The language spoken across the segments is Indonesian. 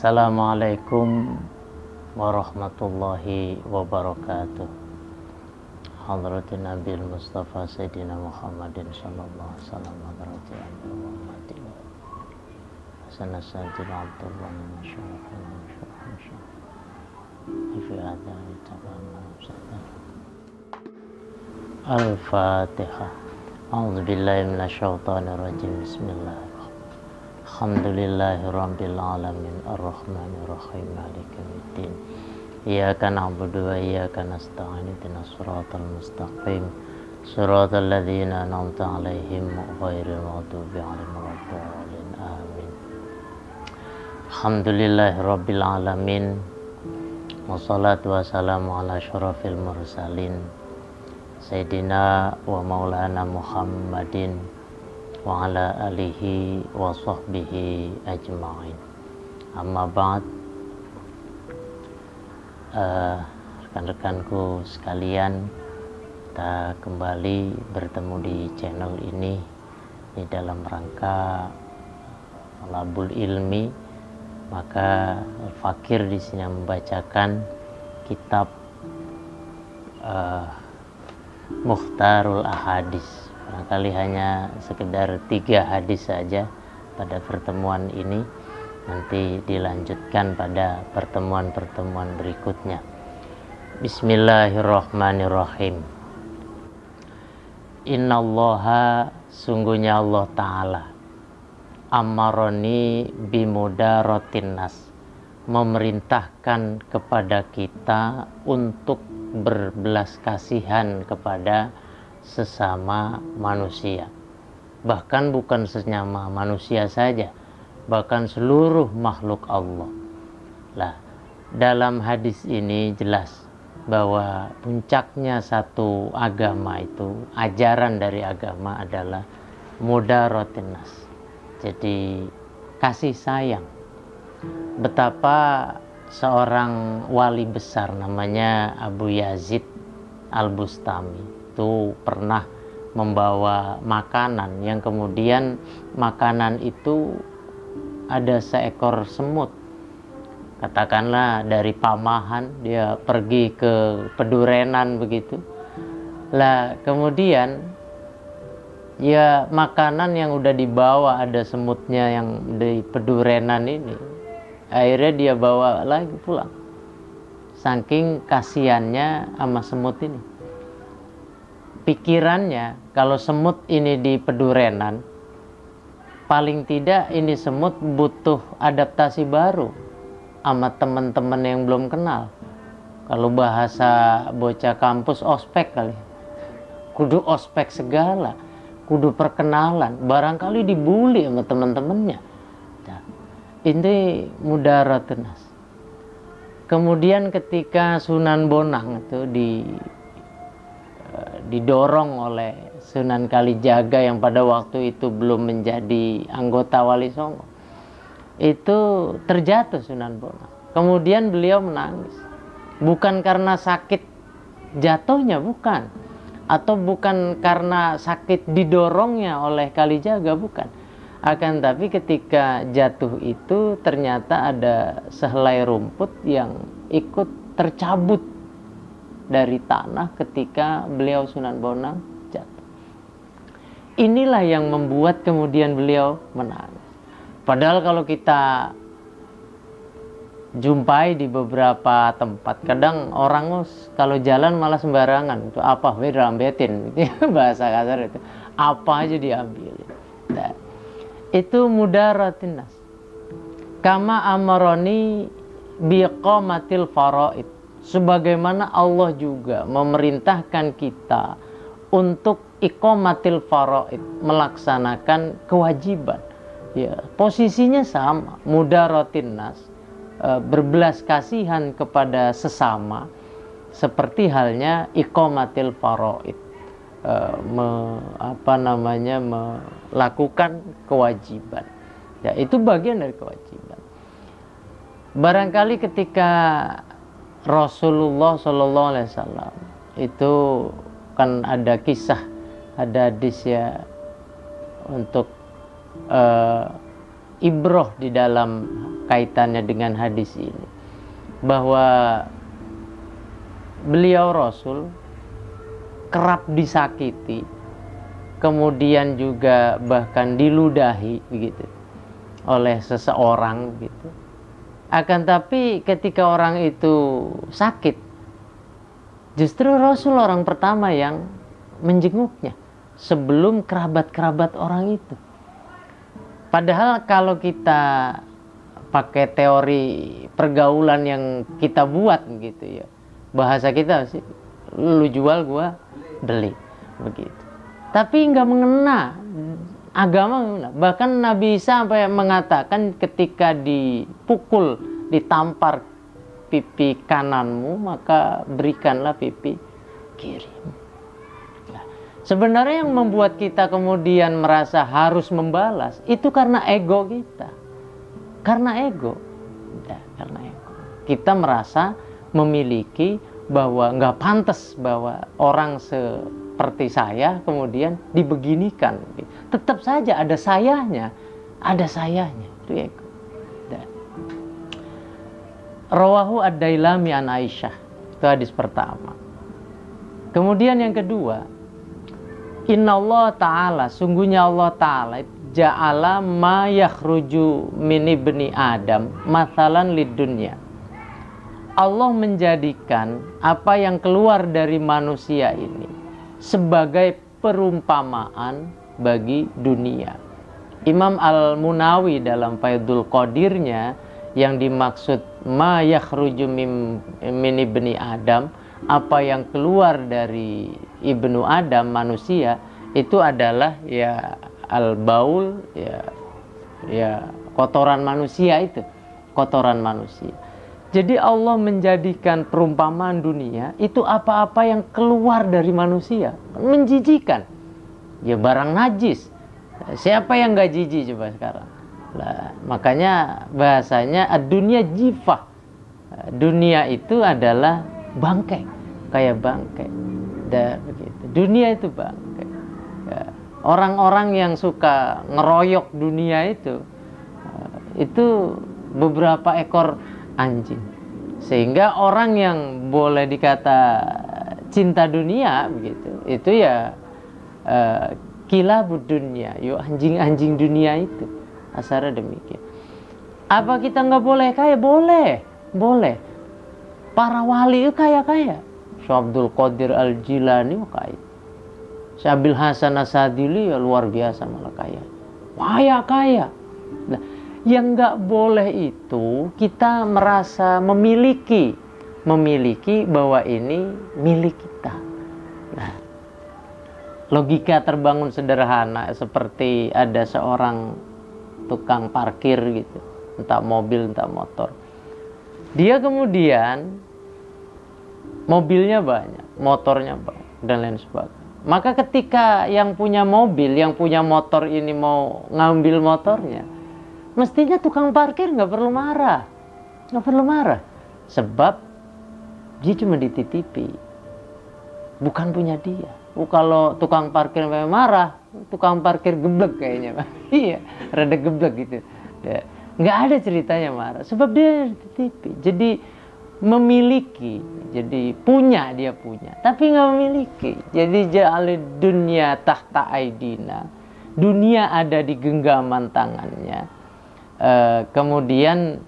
Assalamualaikum warahmatullahi wabarakatuh. Hadratin Nabi Mustafa Sayyidina Muhammadin sallallahu alaihi wasallam, hadratin Muhammadin Hasan Sayyidina Abdullah masyaallah Al-Fatihah. A'udzu billahi minasyaitonir rajim. Bismillahirrahmanirrahim. Alhamdulillahi rabbil alamin arrahmanir rahim maliki yaumiddin. Iyyaka na'budu wa iyyaka nasta'in ihdinas siratal mustaqim siratal ladzina an'amta 'alaihim ghairil maghdubi 'alaihim waladdallin. Amin. Alhamdulillahi rabbil alamin. Wassalatu wassalamu ala asyrafil mursalin Sayyidina wa maulana Muhammadin wa ala alihi wa sahbihi ajma'in. Amma ba'd. Rekan-rekanku sekalian, kita kembali bertemu di channel ini dalam rangka Talabul Ilmi. Maka Fakir di sini membacakan kitab Mukhtarul Ahadis. Barangkali hanya sekedar 3 hadis saja pada pertemuan ini, nanti dilanjutkan pada pertemuan-pertemuan berikutnya. Bismillahirrahmanirrahim. Innallaha, sungguhnya Allah Ta'ala, amaroni bimudaratin nas, memerintahkan kepada kita untuk berbelas kasihan kepada sesama manusia. Bahkan bukan sesama manusia saja, bahkan seluruh makhluk Allah. Lah, dalam hadis ini jelas bahwa puncaknya satu agama itu, ajaran dari agama adalah mudaratin nas. Jadi kasih sayang. Betapa seorang wali besar namanya Abu Yazid Al-Bustami itu pernah membawa makanan yang kemudian makanan itu ada seekor semut. Katakanlah dari Pamahan dia pergi ke Pedurenan begitu. Lah kemudian ya makanan yang udah dibawa ada semutnya yang di Pedurenan ini, akhirnya dia bawa lagi pulang. Saking kasihannya sama semut ini. Pikirannya kalau semut ini di Pedurenan, paling tidak ini semut butuh adaptasi baru sama teman-teman yang belum kenal. Kalau bahasa bocah kampus ospek kali, kudu ospek segala, kudu perkenalan, barangkali dibully sama teman-temannya. Nah, ini mudaratun nas. Kemudian ketika Sunan Bonang itu didorong oleh Sunan Kalijaga yang pada waktu itu belum menjadi anggota Wali Songo, itu terjatuh Sunan Bonang. Kemudian beliau menangis, bukan karena sakit jatuhnya, bukan, atau bukan karena sakit didorongnya oleh Kalijaga, bukan. Akan tapi ketika jatuh itu ternyata ada sehelai rumput yang ikut tercabut dari tanah ketika beliau Sunan Bonang jatuh. Inilah yang membuat kemudian beliau menangis. Padahal kalau kita jumpai di beberapa tempat, kadang orang kalau jalan malah sembarangan, itu apa rambetin, bahasa kasar itu, apa aja diambil. Nah, itu mudaratin nas. Kama amaroni biqamatil faraid, sebagaimana Allah juga memerintahkan kita untuk iqamatil faraid, melaksanakan kewajiban. Ya, posisinya sama, mudaratin nas, berbelas kasihan kepada sesama, seperti halnya iqamatil faraid, melakukan kewajiban. Ya, itu bagian dari kewajiban. Barangkali ketika Rasulullah Shallallahu Alaihi Wasallam itu kan ada kisah, ada hadis ya, untuk ibroh di dalam kaitannya dengan hadis ini, bahwa beliau Rasul kerap disakiti, kemudian juga bahkan diludahi begitu oleh seseorang gitu. Akan tapi ketika orang itu sakit, justru Rasul orang pertama yang menjenguknya sebelum kerabat-kerabat orang itu. Padahal kalau kita pakai teori pergaulan yang kita buat gitu ya, bahasa kita sih, lu jual gua beli begitu. Tapi nggak mengena agama. Bahkan Nabi Isa sampai mengatakan ketika dipukul, ditampar pipi kananmu, maka berikanlah pipi kiri. Sebenarnya yang membuat kita kemudian merasa harus membalas itu karena ego kita. Karena ego. Ya, karena ego. Kita merasa memiliki bahwa nggak pantas bahwa orang seperti saya kemudian dibeginikan. Tetap saja ada sayanya. Ada sayanya. Itu ego. Ya. Rawahu ad-Dailami an Aisyah. Itu hadis pertama. Kemudian yang kedua, Inna Allah Ta'ala, sungguhnya Allah Ta'ala ja'ala ma yakhruju min ibni Adam mathalan lid dunya. Allah menjadikan apa yang keluar dari manusia ini sebagai perumpamaan bagi dunia. Imam Al-Munawi dalam Faidul Qadirnya, yang dimaksud ma yakhruju min ibni Adam, apa yang keluar dari ibnu Adam, manusia, itu adalah ya al-baul, ya kotoran manusia, itu kotoran manusia. Jadi Allah menjadikan perumpamaan dunia itu apa-apa yang keluar dari manusia, menjijikan, ya barang najis. Siapa yang gak jijik coba sekarang? Lah, makanya bahasanya dunia jifah, dunia itu adalah bangkai, kayak bangkai. Begitu. Dunia itu bangkai. Ya. Orang-orang yang suka ngeroyok dunia itu beberapa ekor anjing. Sehingga orang yang boleh dikata cinta dunia begitu, itu ya kilabud dunia, yuk anjing-anjing dunia itu. Asarnya demikian. Apa kita nggak boleh kaya? Boleh, boleh. Para wali itu kaya-kaya. Syekh Abdul Qadir Al-Jilani kaya. Syekh Abil Hasan As-Sadili ya luar biasa malah kaya. Kaya. Nah, yang nggak boleh itu kita merasa memiliki bahwa ini milik kita. Nah, logika terbangun sederhana seperti ada seorang tukang parkir gitu, entah mobil entah motor. Dia kemudian mobilnya banyak, motornya banyak, dan lain sebagainya. Maka ketika yang punya mobil, yang punya motor ini mau ngambil motornya, mestinya tukang parkir nggak perlu marah. Sebab dia cuma dititipi, bukan punya dia. Kalau tukang parkir memang marah, tukang parkir geblek kayaknya. Iya, rada geblek gitu. Ya, nggak ada ceritanya marah, sebab dia dititipi. Jadi memiliki, jadi dia punya, tapi nggak memiliki. Jadi ja'alid dunya tahta aidina, dunia ada di genggaman tangannya. Kemudian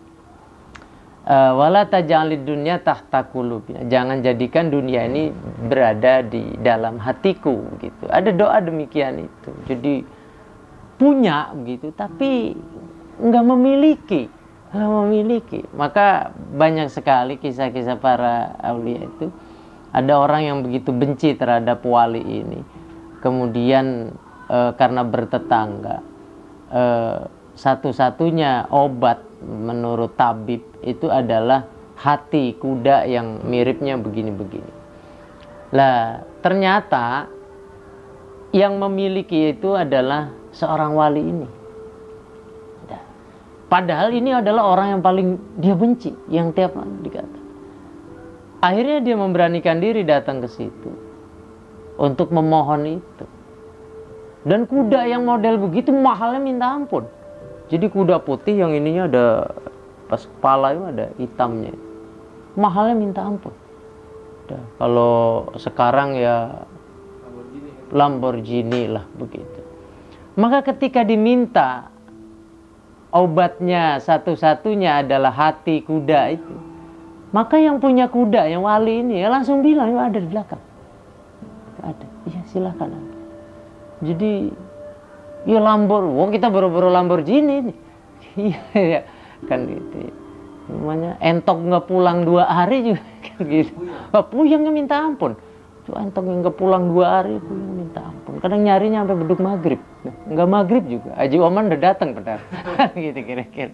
wala taj'alid dunya tahta qulubina, jangan jadikan dunia ini berada di dalam hatiku gitu. Ada doa demikian itu. Jadi punya gitu, tapi nggak memiliki. Maka banyak sekali kisah-kisah para aulia itu. Ada orang yang begitu benci terhadap wali ini, kemudian karena bertetangga, satu-satunya obat menurut tabib itu adalah hati kuda yang miripnya begini-begini. Lah, ternyata yang memiliki itu adalah seorang wali ini. Padahal ini adalah orang yang paling dia benci, yang tiap hari dikata. Akhirnya dia memberanikan diri datang ke situ untuk memohon itu. Dan kuda yang model begitu mahalnya minta ampun. Jadi kuda putih yang ininya ada pas kepala itu ada hitamnya. Mahalnya minta ampun. Kalau sekarang ya Lamborghini lah begitu. Maka ketika diminta obatnya satu-satunya adalah hati kuda itu, maka yang punya kuda, yang wali ini ya langsung bilang, ya ada di belakang. Ada, iya silakan. Jadi ya kita buru-buru Lamborghini nih. Iya kan gitu. Namanya entok nggak pulang 2 hari juga kan gitu. Puyengnya minta ampun. Entok nggak pulang 2 hari, puyeng minta ampun. Kadang nyarinya sampai beduk maghrib. Nggak maghrib juga. Haji Oman udah datang padahal. Gitu kira-kira.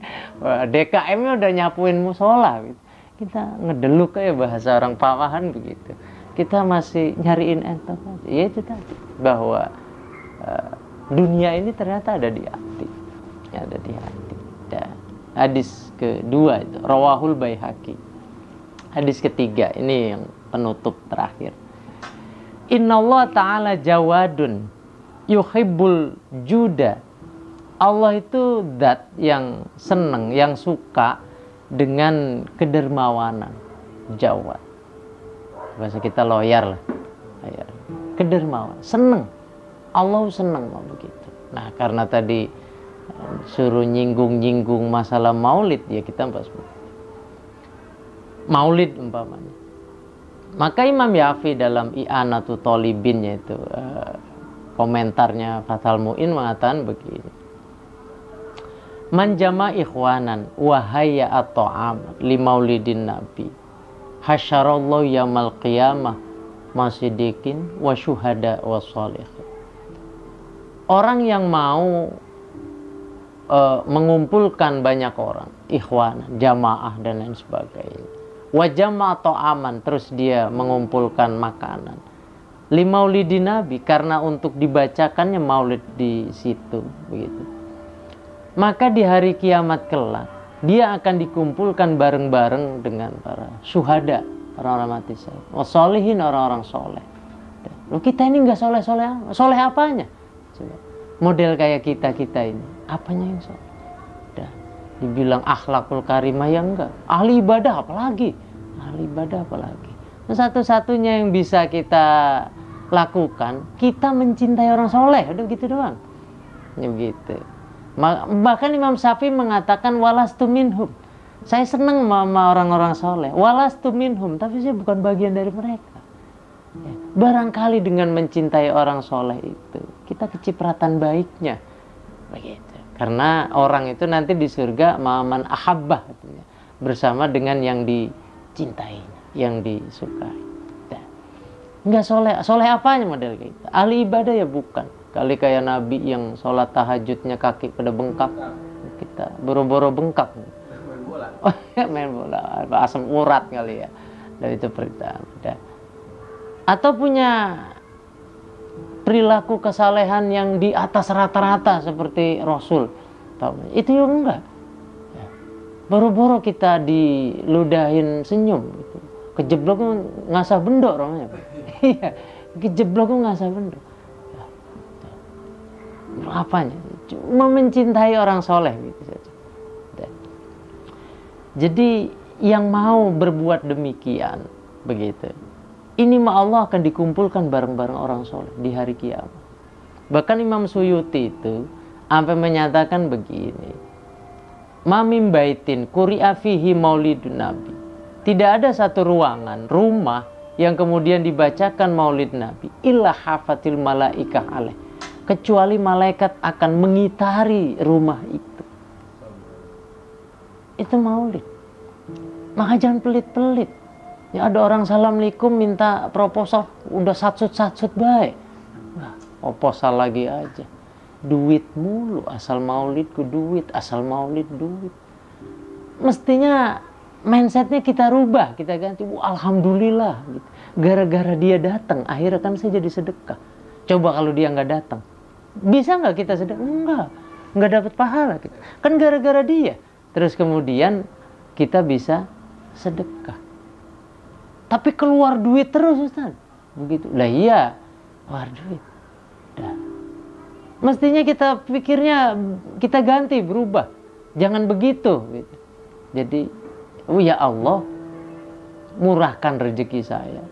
DKM-nya udah nyapuin musola. Gitu. Kita ngedeluk kayak bahasa orang Pawahan begitu. Kita masih nyariin entok aja. Ya itu tadi bahwa dunia ini ternyata ada di hati. Ada di hati. Dan hadis kedua itu Rawahul Baihaqi. Hadis ketiga ini yang penutup terakhir. Innallaha ta'ala jawadun yuhibbul juda. Allah itu zat yang senang, yang suka dengan kedermawanan. Jawad. Bahasa kita loyal lah. Kedermawan, senang. Allah senang begitu. Nah, karena tadi suruh nyinggung-nyinggung masalah maulid, ya kita bahas maulid umpamanya. Maka Imam Yafi dalam I'anatu Thalibin, yaitu komentarnya Fathul Mu'in mengatakan begini. Man jama ikhwanan wa hayya at-ta'am li maulidin nabi hasyarallahu yaumal qiyamah masidikin wa syuhada wa sholihin. Orang yang mau mengumpulkan banyak orang, ikhwan, jamaah dan lain sebagainya. Wajama atau aman, terus dia mengumpulkan makanan. Limaulidin Nabi, karena untuk dibacakannya maulid di situ, begitu. Maka di hari kiamat kelak, dia akan dikumpulkan bareng-bareng dengan para syuhada, orang-orang mati syahid, wassolihin, orang-orang soleh. Loh, kita ini nggak soleh-soleh, soleh apanya? Coba. Model kayak kita ini, apanya yang soleh? Dibilang akhlakul karimah ya enggak. Ahli ibadah apalagi? Ahli ibadah apalagi? Nah, satu-satunya yang bisa kita lakukan, kita mencintai orang soleh, udah gitu doang. Ya begitu. Bahkan Imam Syafi'i mengatakan walastu minhum. Saya senang sama orang-orang soleh. Walastu minhum, tapi saya bukan bagian dari mereka. Ya. Barangkali dengan mencintai orang soleh itu, kita kecipratan baiknya. Begitu. Karena orang itu nanti di surga ma'aman ahabbah, bersama dengan yang dicintai, yang disukai. Enggak soleh apanya model kita? Ahli ibadah ya bukan. Kali kayak Nabi yang sholat tahajudnya kaki pada bengkak, kita boro-boro bengkak. Main bola. Oh ya main bola, asam urat kali ya. Dan itu perintah. Atau punya perilaku kesalehan yang di atas rata-rata seperti Rasul, itu ya enggak. Boro-boro kita diludahin senyum, gitu. Kejeblok ngasah bendok orangnya. Iya, kejeblok ngasah bendok. Apanya? Cuma mencintai orang soleh gitu saja. Jadi yang mau berbuat demikian, begitu. Ini mah Allah akan dikumpulkan bareng-bareng orang soleh di hari kiamat. Bahkan Imam Suyuti itu sampai menyatakan begini. Ma min baitin quri'a fihi maulidun nabi. Tidak ada satu ruangan, rumah yang kemudian dibacakan maulid nabi illa hafatil malaikah alaih. Kecuali malaikat akan mengitari rumah itu. Itu maulid. Maka jangan pelit-pelit. Ya ada orang assalamualaikum minta proposal, udah satsut-satsut baik. Wah, proposal lagi aja. Duit mulu, asal maulidku duit, asal maulid duit. Mestinya mindsetnya kita rubah, kita ganti. Alhamdulillah, gitu. Gara-gara dia datang, akhirnya kan saya jadi sedekah. Coba kalau dia nggak datang, bisa nggak kita sedekah? Nggak dapat pahala kita. Kan gara-gara dia. Terus kemudian kita bisa sedekah. Tapi keluar duit terus Ustaz. Begitu. Lah iya, keluar duit. Dah. Mestinya kita pikirnya kita ganti, berubah. Jangan begitu gitu. Jadi, ya Allah, murahkan rezeki saya,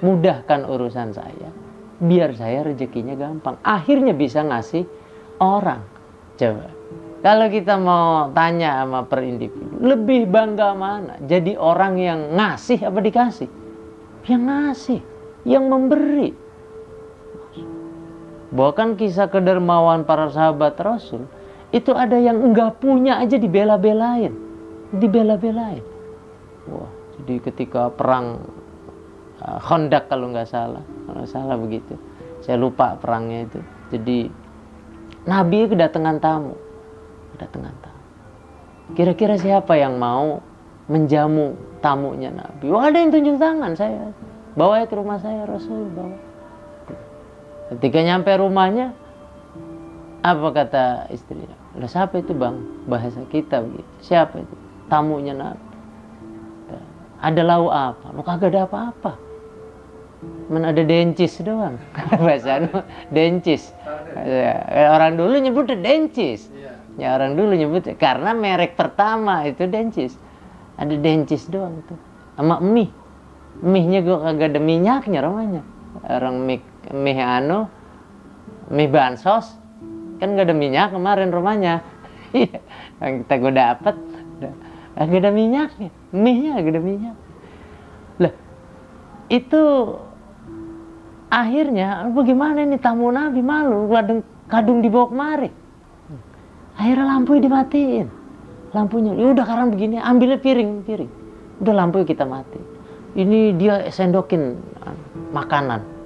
mudahkan urusan saya, biar saya rezekinya gampang. Akhirnya bisa ngasih orang. Coba, kalau kita mau tanya sama per individu, lebih bangga mana? Jadi orang yang ngasih apa dikasih? Yang ngasih, yang memberi. Bahkan kisah kedermawan para sahabat Rasul, itu ada yang enggak punya aja dibela-belain. Dibela-belain. Wah, jadi ketika perang Khandaq kalau nggak salah begitu. Saya lupa perangnya itu. Jadi Nabi kedatangan tamu. Kira-kira siapa yang mau menjamu tamunya Nabi? Wah, ada yang tunjuk tangan, saya bawa ke rumah saya, Rasul bawa. Ketika nyampe rumahnya, apa kata istrinya? Lah siapa itu bang? Bahasa kita begitu. Siapa itu? Tamunya Nabi. Ada lauk apa? Lo kagak ada apa-apa. Mana ada dencis doang. Bahasa dencis. Orang dulu nyebutnya dencis. Ya orang dulu nyebutnya karena merek pertama itu dencis. Ada dencis doang tuh. Sama mie. Mie-nya gue kagak ada minyaknya rumahnya. Orang mie bansos kan gak ada minyak kemarin rumahnya. Yang kita gue dapet gak ada minyaknya, mie-nya gak ada minyak. Lah itu akhirnya bagaimana ini tamu Nabi, malu kadung dibawa kemari. Akhirnya lampunya dimatiin, lampunya. Ya udah sekarang begini, ambilnya piring. Udah lampunya kita mati. Ini dia sendokin makanan.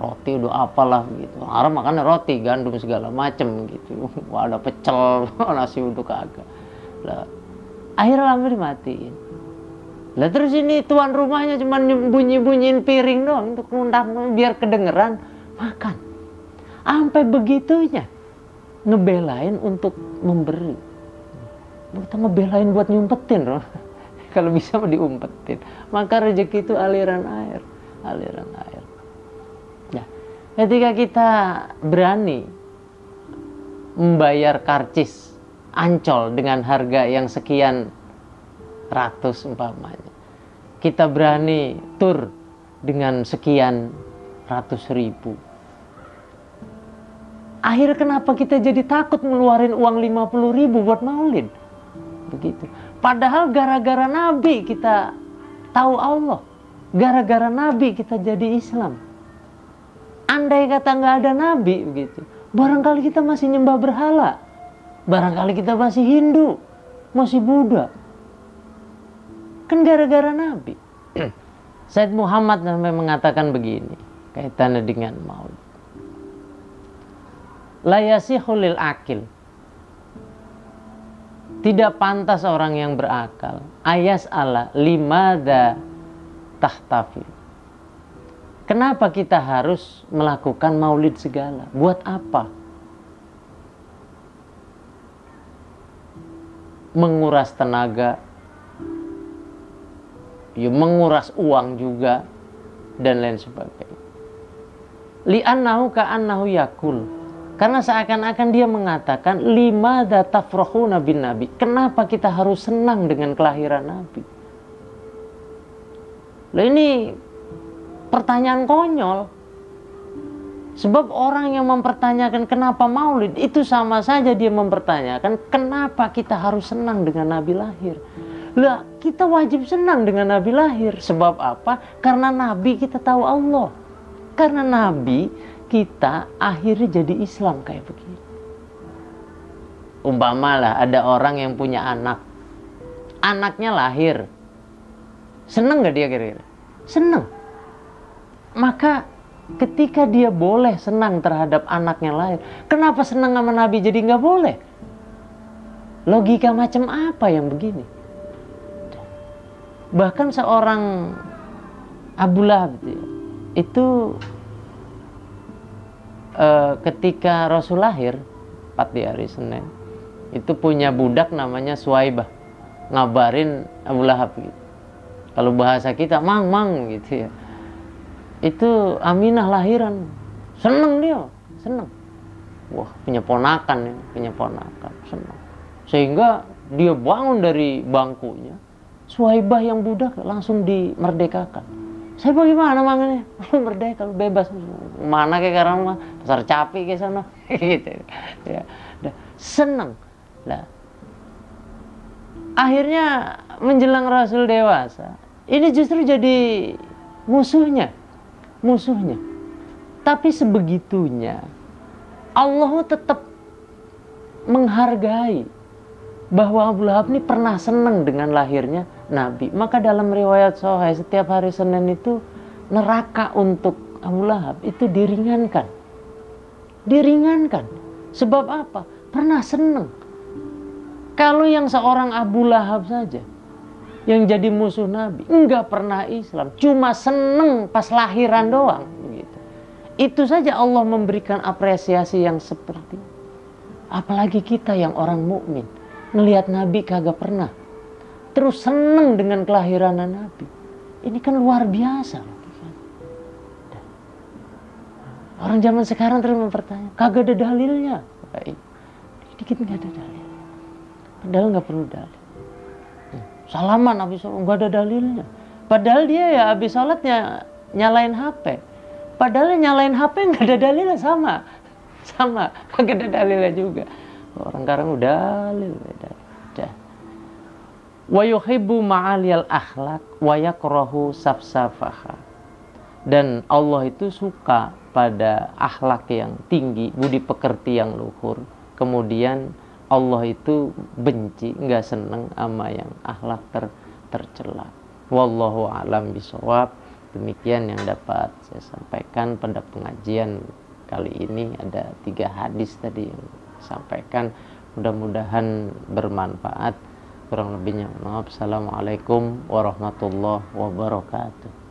Roti udah apalah gitu. Arab makannya roti, gandum segala macem gitu. Wah, ada pecel, nasi uduk kagak. Lah, akhirnya lampu dimatiin. Lah terus ini tuan rumahnya cuma bunyi-bunyiin piring doang untuk ngundang biar kedengeran makan. Sampai begitunya ngebelain untuk memberi. Kita ngebelain buat nyumpetin loh. Kalau bisa diumpetin. Maka rezeki itu aliran air. Ketika kita berani membayar karcis Ancol dengan harga yang sekian ratus umpamanya, kita berani tur dengan sekian ratus ribu, akhirnya kenapa kita jadi takut ngeluarin uang 50.000 buat maulid? Begitu. Padahal gara-gara Nabi kita tahu Allah, gara-gara Nabi kita jadi Islam. Andai kata nggak ada Nabi begitu, barangkali kita masih nyembah berhala, barangkali kita masih Hindu, masih Buddha. Kan gara-gara Nabi. Said Muhammad sampai mengatakan begini kaitannya dengan maulid. La yasihu lil akil. Tidak pantas orang yang berakal ayas ala limada tahtafil. Kenapa kita harus melakukan maulid segala? Buat apa? Menguras tenaga, ya menguras uang juga, dan lain sebagainya. Li'annahu ka'annahu yakul. Karena seakan-akan dia mengatakan limadza tafrahuna bin nabi. Kenapa kita harus senang dengan kelahiran Nabi? Lah ini pertanyaan konyol. Sebab orang yang mempertanyakan kenapa maulid, itu sama saja dia mempertanyakan kenapa kita harus senang dengan Nabi lahir. Lah, kita wajib senang dengan Nabi lahir. Sebab apa? Karena Nabi kita tahu Allah. Karena Nabi kita akhirnya jadi Islam kayak begini. Umpamalah ada orang yang punya anak. Anaknya lahir. Senang gak dia kira-kira? Senang. Maka ketika dia boleh senang terhadap anaknya lahir, kenapa senang sama Nabi jadi nggak boleh? Logika macam apa yang begini? Bahkan seorang Abu Lahab itu ketika Rasul lahir 4 di hari Senin, itu punya budak namanya Suwaibah, ngabarin Abu Lahab gitu. Kalau bahasa kita mang gitu ya. Itu Aminah lahiran, seneng dia, seneng. wah punya ponakan ya, punya ponakan, senang. Sehingga dia bangun dari bangkunya, Suhaibah yang budak langsung dimerdekakan. Saya bagaimana mangannya? Lu merdeka, lu bebas. Mana kayak sekarang mah pasar capi ke sana gitu. Ya, senang. Lah. Akhirnya menjelang Rasul dewasa, ini justru jadi musuhnya. Musuhnya. Tapi sebegitunya Allah tetap menghargai bahwa Abu Lahab ini pernah senang dengan lahirnya Nabi. Maka dalam riwayat Sahih setiap hari Senin itu neraka untuk Abu Lahab itu diringankan. Diringankan. Sebab apa? Pernah senang. Kalau yang seorang Abu Lahab saja yang jadi musuh Nabi, enggak pernah Islam, cuma senang pas lahiran doang gitu. Itu saja Allah memberikan apresiasi yang seperti. Apalagi kita yang orang mukmin. Ngelihat Nabi kagak pernah, terus seneng dengan kelahiran Nabi. Ini kan luar biasa. Orang zaman sekarang terus mempertanya, kagak ada dalilnya. Dikit nggak ada dalil. Padahal nggak perlu dalil. Salaman habis sholat nggak ada dalilnya. Padahal dia ya habis sholatnya nyalain HP. Padahal nyalain HP nggak ada dalilnya, sama, kagak ada dalilnya juga. Orang sekarang udah dalil, udah. Wa yuhibbu ma'aliyal akhlaq wa yakrahu safsafaha. Dan Allah itu suka pada akhlak yang tinggi, budi pekerti yang luhur. Kemudian Allah itu benci, enggak senang sama yang akhlak tercela. Wallahu a'lam bishawab. Demikian yang dapat saya sampaikan pada pengajian kali ini. Ada 3 hadis tadi yang sampaikan, mudah-mudahan bermanfaat. Kurang lebihnya maaf. Assalamualaikum warahmatullahi wabarakatuh.